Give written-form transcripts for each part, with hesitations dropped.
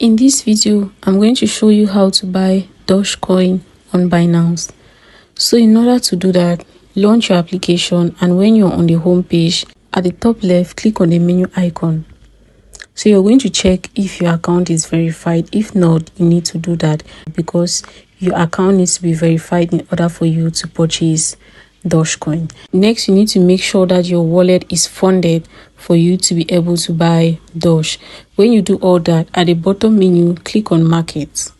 In this video, I'm going to show you how to buy Dogecoin on Binance. So in order to do that, launch your application, and when you're on the home page, at the top left, click on the menu icon. So you're going to check if your account is verified. If not, you need to do that because your account needs to be verified in order for you to purchase Dogecoin. Next, you need to make sure that your wallet is funded for you to be able to buy Doge. When you do all that, at the bottom menu, click on Markets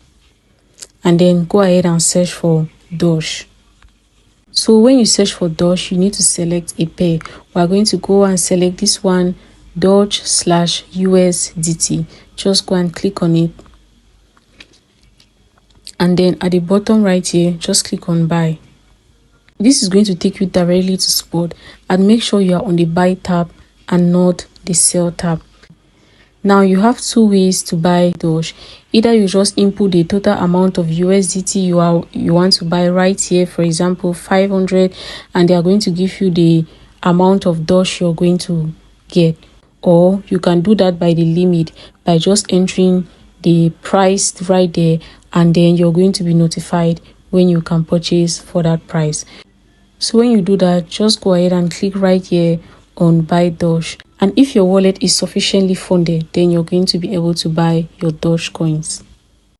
and then go ahead and search for Doge. So when you search for Doge, you need to select a pair. We are going to go and select this one, Doge/USDT. Just go and click on it. And then at the bottom right here, just click on Buy. This is going to take you directly to spot, and make sure you are on the Buy tab and not the Sell tab. Now you have two ways to buy Doge. Either you just input the total amount of USDT you want to buy right here, for example 500, and they are going to give you the amount of Doge you're going to get. Or you can do that by the limit by just entering the price right there, and then you're going to be notified when you can purchase for that price. So when you do that, just go ahead and click right here on Buy Doge. And if your wallet is sufficiently funded, then you're going to be able to buy your Doge coins.